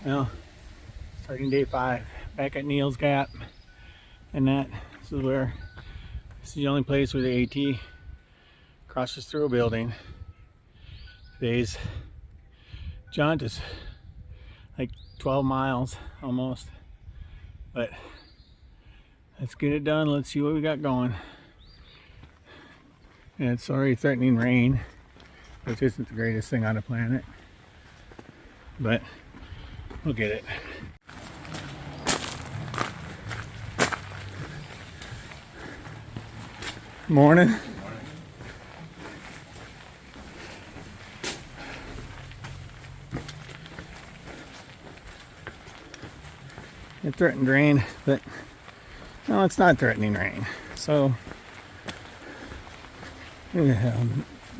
Well, starting day 5, back at Neal's Gap, and this is the only place where the AT crosses through a building. Today's jaunt is like 12 miles almost, but let's get it done. Let's see what we got going. And it's already threatening rain, which isn't the greatest thing on the planet, but we'll get it. Morning. It threatened rain, but no, it's not threatening rain. So, who the hell,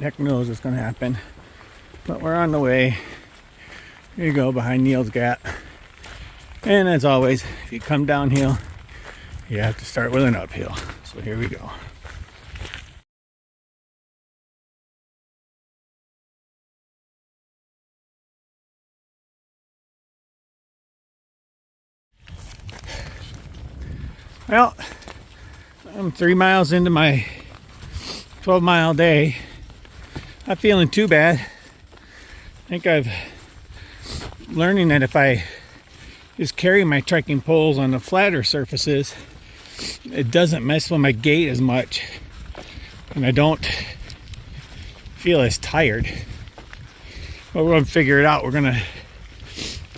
heck knows what's going to happen. But we're on the way. Here you go, behind Neal's Gap. And as always, if you come downhill, you have to start with an uphill. So here we go. Well, I'm 3 miles into my 12-mile day. Not feeling too bad. I think I've learning that if I just carry my trekking poles on the flatter surfaces, it doesn't mess with my gait as much, and I don't feel as tired. But we're gonna figure it out. We're gonna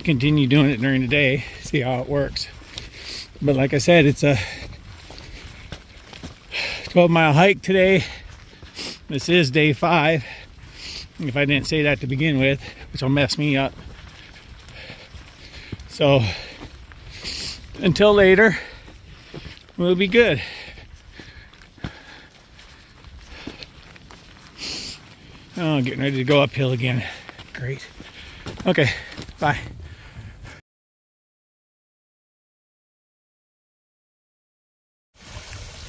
continue doing it during the day, see how it works. But like I said, it's a 12-mile hike today. This is day 5. If I didn't say that to begin with, which will mess me up. So until later, we'll be good. Oh, getting ready to go uphill again. Great. Okay, bye.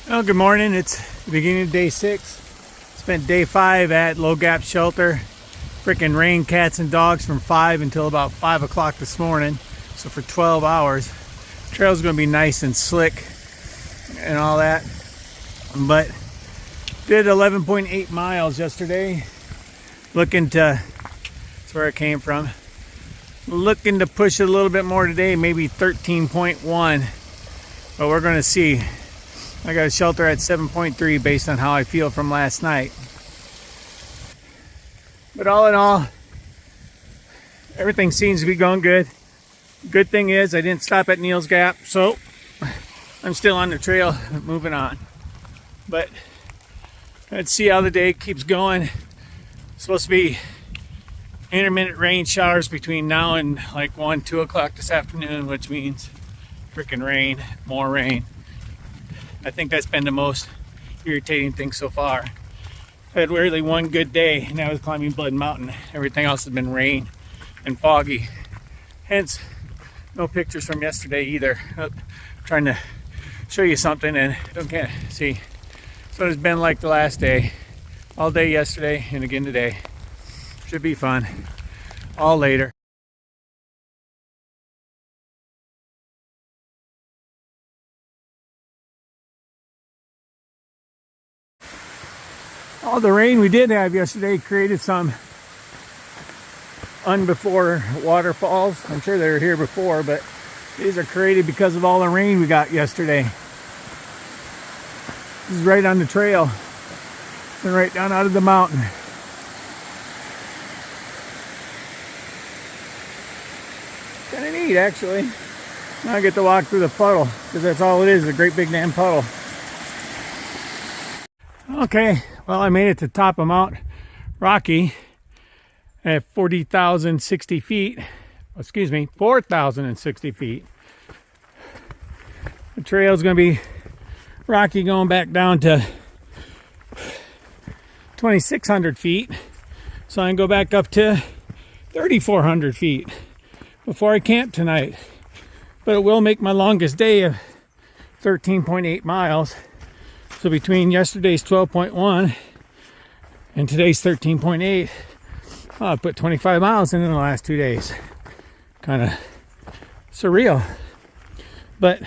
Well, good morning. It's the beginning of day 6. Spent day 5 at Low Gap Shelter. Frickin' rain cats and dogs from 5 until about 5 o'clock this morning. So for 12 hours. The trail's gonna be nice and slick and all that. But did 11.8 miles yesterday. Looking to, that's where it came from. Looking to push it a little bit more today, maybe 13.1. But we're gonna see. I got a shelter at 7.3 based on how I feel from last night. But all in all, everything seems to be going good. Good thing is I didn't stop at Neal's Gap, so I'm still on the trail, moving on. But let's see how the day keeps going. It's supposed to be intermittent rain showers between now and like 1, 2 o'clock this afternoon, which means freaking rain, more rain. I think that's been the most irritating thing so far. I had really one good day, and that was climbing Blood Mountain. Everything else has been rain and foggy. Hence, no pictures from yesterday either. I'm trying to show you something and don't can't see. So it's been like the last day. All day yesterday and again today. Should be fun. All later. All the rain we did have yesterday created some unbefore waterfalls. I'm sure they were here before, but these are created because of all the rain we got yesterday. This is right on the trail and right down out of the mountain. Kind of neat, actually. Now I get to walk through the puddle because that's all it is, a great big damn puddle. Okay, well, I made it to the top of Mount Rocky at 40,060 feet. Excuse me, 4,060 feet. The trail is going to be rocky going back down to 2,600 feet. So I can go back up to 3,400 feet before I camp tonight. But it will make my longest day of 13.8 miles. So between yesterday's 12.1 and today's 13.8, I put 25 miles in the last 2 days. Kind of surreal. But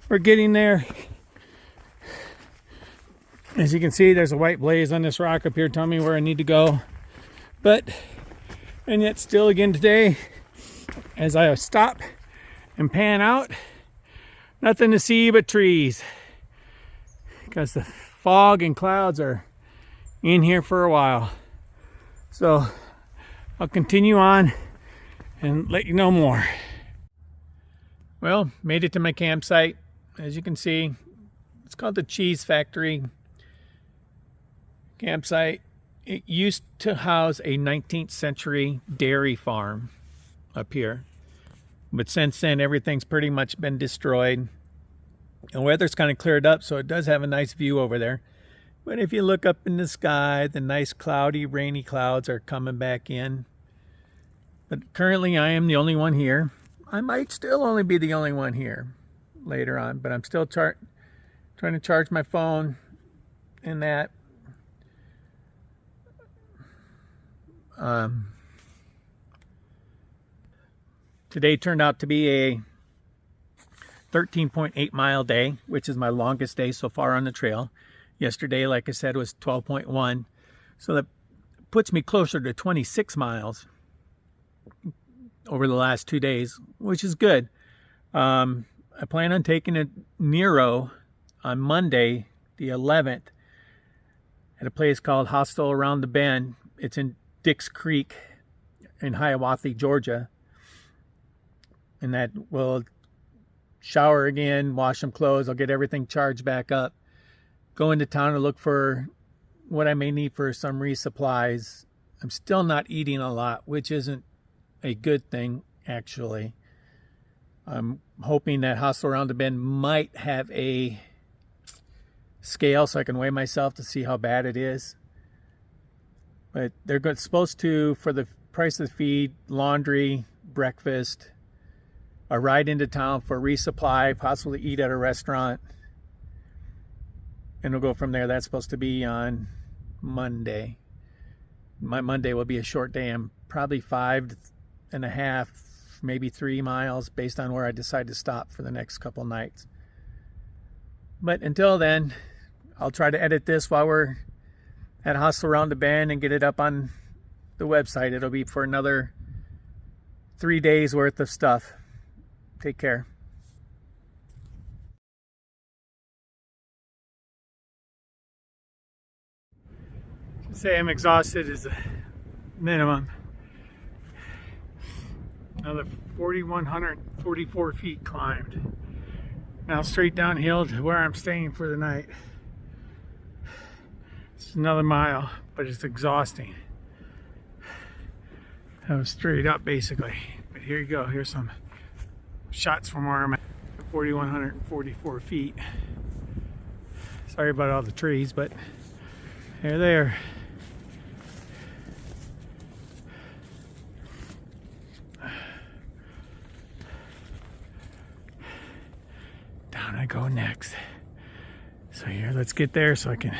we're getting there. As you can see, there's a white blaze on this rock up here telling me where I need to go. And yet still again today, as I stop and pan out, nothing to see but trees. Because the fog and clouds are in here for a while. So I'll continue on and let you know more. Well, made it to my campsite. As you can see, it's called the Cheese Factory campsite. It used to house a 19th century dairy farm up here, but since then everything's pretty much been destroyed. The weather's kind of cleared up, so it does have a nice view over there. But if you look up in the sky, the nice cloudy, rainy clouds are coming back in. But currently I am the only one here. I might still only be the only one here later on, but I'm still trying to charge my phone and that. Today turned out to be a 13.8 mile day, which is my longest day so far on the trail. Yesterday, like I said, was 12.1. So that puts me closer to 26 miles over the last 2 days, which is good. I plan on taking a Nero on Monday, the 11th, at a place called Hostel Around the Bend. It's in Dix Creek in Hiawathee, Georgia. And that will shower again, wash some clothes. I'll get everything charged back up. Go into town and look for what I may need for some resupplies. I'm still not eating a lot, which isn't a good thing, actually. I'm hoping that Hostel Around the Bend might have a scale so I can weigh myself to see how bad it is. But they're supposed to, for the price of the feed, laundry, breakfast, a ride into town for resupply, possibly eat at a restaurant, and we'll go from there. That's supposed to be on Monday. My Monday will be a short day. I'm probably 5.5, maybe 3 miles based on where I decide to stop for the next couple nights. But until then, I'll try to edit this while we're at Hostel Around the Bend and get it up on the website. It'll be for another 3 days worth of stuff. Take care. To say I'm exhausted is a minimum. Another 4,144 feet climbed. Now straight downhill to where I'm staying for the night. It's another mile, but it's exhausting. That was straight up basically. But here you go. Here's some shots from where I'm at, 4,144 feet. Sorry about all the trees, but they're there. Down I go next. So here, let's get there so I can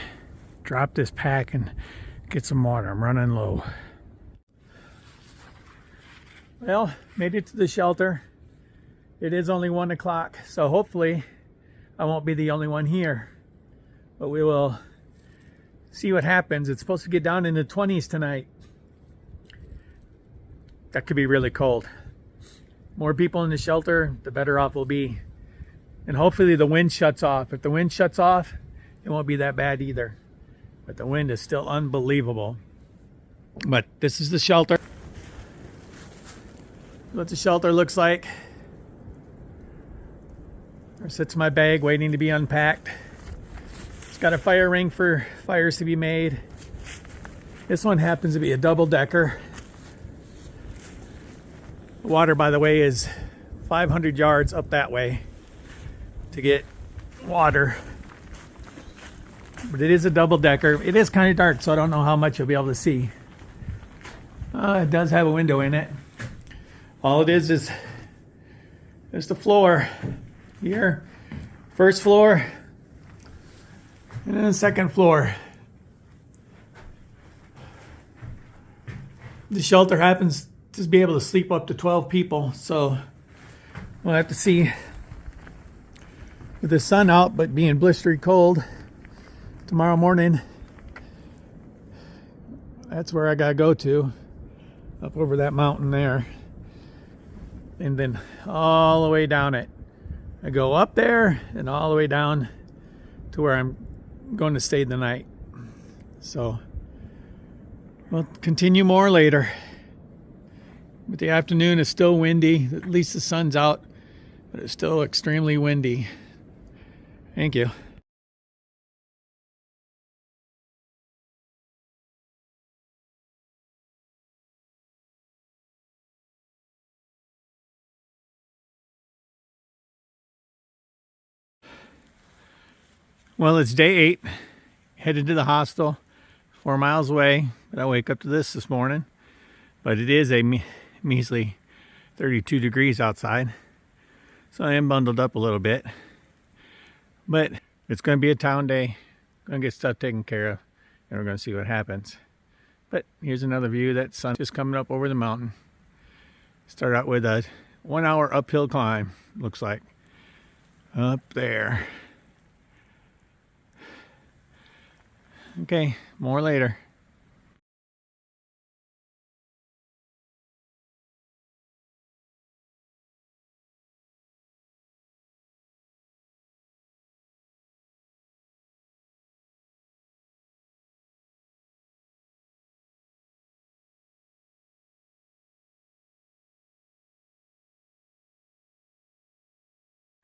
drop this pack and get some water. I'm running low. Well, made it to the shelter. It is only 1 o'clock, so hopefully I won't be the only one here. But we will see what happens. It's supposed to get down in the 20s tonight. That could be really cold. More people in the shelter, the better off we'll be. And hopefully the wind shuts off. If the wind shuts off, it won't be that bad either. But the wind is still unbelievable. But this is the shelter. What the shelter looks like. There sits my bag waiting to be unpacked. It's got a fire ring for fires to be made. This one happens to be a double-decker. The water, by the way, is 500 yards up that way to get water. But it is a double-decker. It is kind of dark, so I don't know how much you'll be able to see. It does have a window in it. All it is there's the floor here. First floor, and then the second floor. The shelter happens to be able to sleep up to 12 people, so We'll have to see with the sun out but being blistery cold tomorrow morning. That's where I gotta go to, up over that mountain there, and then all the way down it. I go up there and all the way down to where I'm going to stay the night. So we'll continue more later. But the afternoon is still windy. At least the sun's out, but it's still extremely windy. Thank you. Well, it's day 8, headed to the hostel, 4 miles away, but I wake up to this morning. But it is a measly 32 degrees outside, so I am bundled up a little bit. But it's going to be a town day, going to get stuff taken care of, and we're going to see what happens. But here's another view. That sun just coming up over the mountain. Start out with a 1 hour uphill climb, looks like, up there. Okay, more later.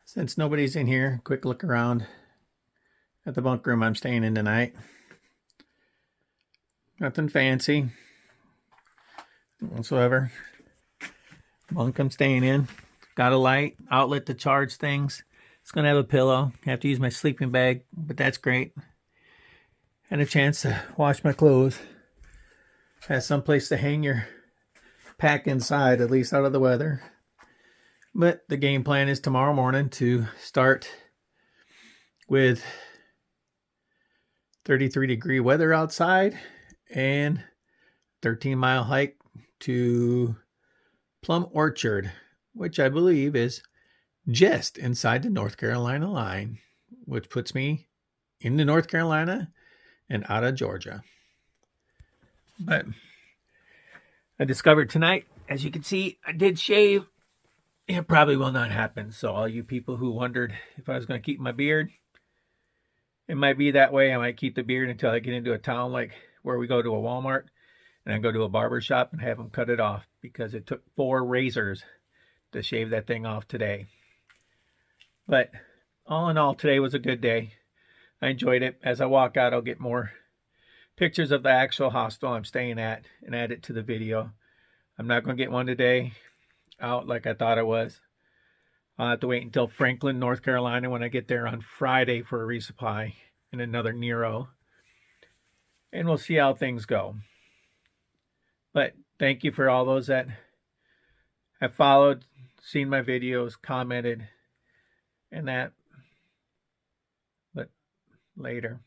Since nobody's in here, quick look around at the bunk room I'm staying in tonight. Nothing fancy whatsoever. Bunk I'm staying in. Got a light, outlet to charge things. It's going to have a pillow. I have to use my sleeping bag, but that's great. And a chance to wash my clothes. Has some place to hang your pack inside, at least out of the weather. But the game plan is tomorrow morning to start with 33-degree weather outside and 13-mile hike to Plum Orchard, which I believe is just inside the North Carolina line, which puts me into North Carolina and out of Georgia. But I discovered tonight, as you can see, I did shave. It probably will not happen. So all you people who wondered if I was going to keep my beard, it might be that way. I might keep the beard until I get into a town like where we go to a Walmart and I go to a barber shop and have them cut it off, because it took 4 razors to shave that thing off today. But all in all, today was a good day. I enjoyed it. As I walk out, I'll get more pictures of the actual hostel I'm staying at and add it to the video. I'm not going to get one today out like I thought I was. I'll have to wait until Franklin, North Carolina, when I get there on Friday for a resupply and another Nero. And we'll see how things go. But thank you for all those that have followed, seen my videos, commented, and that. But later.